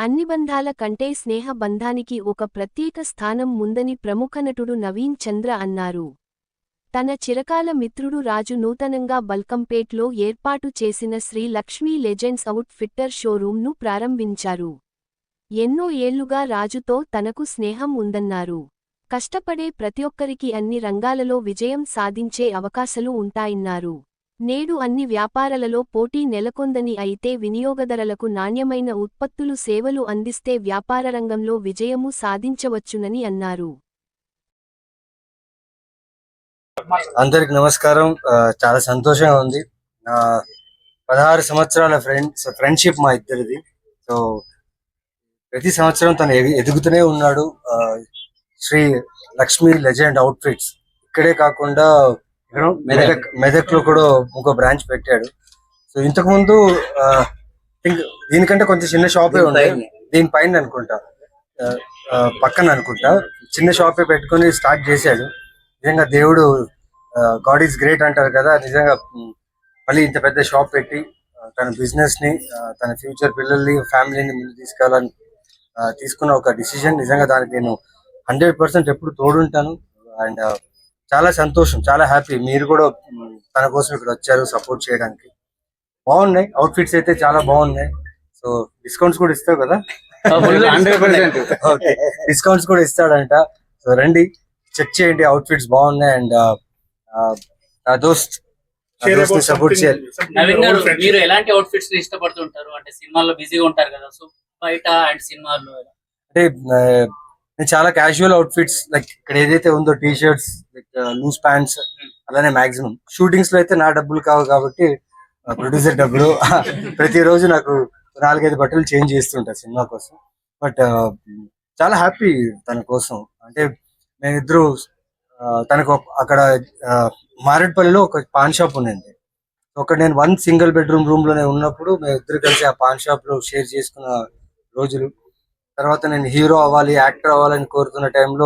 అన్ని బంధాల కంటే స్నేహ బంధానికి ఒక ప్రత్యేక స్థానం ఉందని ప్రముఖ నటుడు నవీన్ చంద్ర అన్నారు. తన చిరకాల మిత్రుడు రాజు నూతనంగా బల్కంపేట్లో ఏర్పాటు చేసిన Shri Lakshmi legends outfitter షోరూంను ప్రారంభించారు. ఎన్నో ఏళ్లుగా రాజుతో తనకు స్నేహం ఉందన్నారు. కష్టపడే ప్రతిఒక్కరికి అన్ని రంగాలలో విజయం సాధించే అవకాశాలు ఉంటాయన్నారు. నేడు అన్ని వ్యాపారాలలో పోటీ నెలకొందని, అయితే వినియోగదారులకు నాణ్యమైన ఉత్పత్తులు సేవలు అందిస్తే వ్యాపార రంగంలో విజయము సాధించవచ్చునని అన్నారు. అందరికి నమస్కారం. చాలా సంతోషంగా ఉంది. 16 సంవత్సరాల ఫ్రెండ్షిప్ మా ఇద్దరిది. సో ప్రతి సంవత్సరం తను ఎదుగుతూనే ఉన్నాడు. శ్రీ లక్ష్మీ లెజెండ్ అవుట్ఫిట్స్ ఇక్కడే కాకుండా మెదక్ లో కూడా ఇంకో బ్రాంచ్ పెట్టాడు. సో ఇంతకు ముందు దీనికంటే కొంచెం చిన్న షాపే ఉంది, దీనిపైన అనుకుంటా పక్కన అనుకుంటా చిన్న షాపే పెట్టుకుని స్టార్ట్ చేశాడు. నిజంగా దేవుడు గాడ్ ఈజ్ గ్రేట్ అంటారు కదా, నిజంగా మళ్ళీ ఇంత పెద్ద షాప్ పెట్టి తన బిజినెస్ ని, తన ఫ్యూచర్ పిల్లల్ని, ఫ్యామిలీని ముందు తీసుకెళ్ళాలని తీసుకున్న ఒక డిసిజన్. నిజంగా దానికి నేను 100% ఎప్పుడు తోడుంటాను. అండ్ చాలా సంతోషం, చాలా హ్యాపీ. మీరు కూడా తన కోసం ఇక్కడ వచ్చారు సపోర్ట్ చేయడానికి. బాగున్నాయి అవుట్ఫిట్స్ అయితే, చాలా బాగున్నాయి. సో డిస్కౌంట్స్ కూడా ఇస్తావు కదా? ఓకే, డిస్కౌంట్స్ కూడా ఇస్తాడంట. సో రండి, చెక్ చేయండి, అవుట్ఫిట్స్ బాగున్నాయి. అండ్ నా దోస్త్ సపోర్ట్ చేయాలి. నవీన్ గారు, మీరు ఎలాంటి అవుట్ఫిట్స్ ఇష్టపడుతుంటారు? అంటే సినిమాల్లో బిజీగా ఉంటారు కదా, సో బయట అండ్ సినిమాల్లో అంటే నేను చాలా క్యాజువల్ అవుట్ఫిట్స్, లైక్ ఇక్కడ ఏదైతే ఉందో T shirts, like loose pants, అలానే మాక్సిమం షూటింగ్స్ లో అయితే నా డబ్బులు కావు కాబట్టి ప్రొడ్యూసర్ డబ్బులు ప్రతిరోజు నాకు 4-5 బట్టలు చేంజ్ చేస్తుంటా సినిమా కోసం. బట్ చాలా హ్యాపీ తన కోసం. అంటే మేమిద్దరు తనకు అక్కడ మారేడుపల్లిలో ఒక పాన్ షాప్ ఉండింది. ఒక నేను 1 సింగిల్ బెడ్రూమ్ రూమ్ లోనే ఉన్నప్పుడు మేమిద్దరు కలిసి ఆ పాన్ షాప్ లో షేర్ చేసుకున్న రోజులు. తర్వాత నేను హీరో అవ్వాలి, యాక్టర్ అవ్వాలని కోరుతున్న టైంలో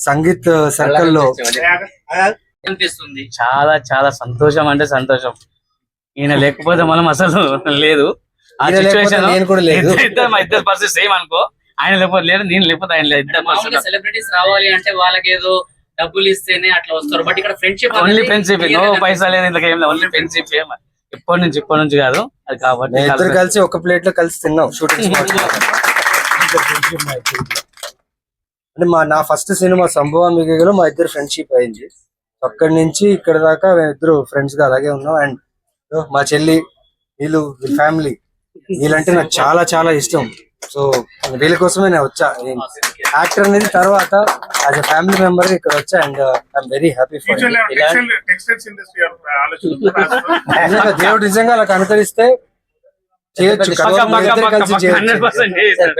సంగీత్ సర్కిల్ లో అనిపిస్తుంది. చాలా చాలా సంతోషం, అంటే సంతోషం. ఈయన లేకపోతే మనం అసలు లేదు. ఆ సిచ్యువేషన్ నేను కూడా లేదు. మా ఇద్దరు పరిస్థితి సేమ్ అనుకో. ఆయన లేకపోతే లేదు, నేను లేకపోతే ఆయన లేదు. ఇద్దరు సెలబ్రిటీస్ రావాలి అంటే వాళ్ళకి ఏదో డబ్బులు ఇస్తేనే అట్లా వస్తారు. బట్ ఇక్కడ ఫ్రెండ్షిప్, ఓన్లీ ఫ్రెండ్షిప్, నో పైసా లేదు, ఇందులో ఏం లేదు, ఓన్లీ ఫ్రెండ్షిప్. ఇప్పటి నుంచి కాదు అది. కాబట్టి ఇద్దరు కలిసి ఒక ప్లేట్ లో కలిసి తిన్నాం షూటింగ్. అంటే నా ఫస్ట్ సినిమా సంభవామిగలో మా ఇద్దరు ఫ్రెండ్షిప్ అయింది. అక్కడి నుంచి ఇక్కడ దాకా మేము ఇద్దరు ఫ్రెండ్స్ గా అలాగే ఉన్నాం. అండ్ మా చెల్లి, వీళ్ళ ఫ్యామిలీ, వీళ్ళంటే నాకు చాలా చాలా ఇష్టం. సో వీళ్ళ కోసమే నేను వచ్చా. యాక్టర్ అనేది తర్వాత యాజ్ అ ఫ్యామిలీ మెంబర్ ఇక్కడ వచ్చా. And I'm very happy for దేవుడు నిజంగా అలా కనుకరిస్తే చేయొచ్చు.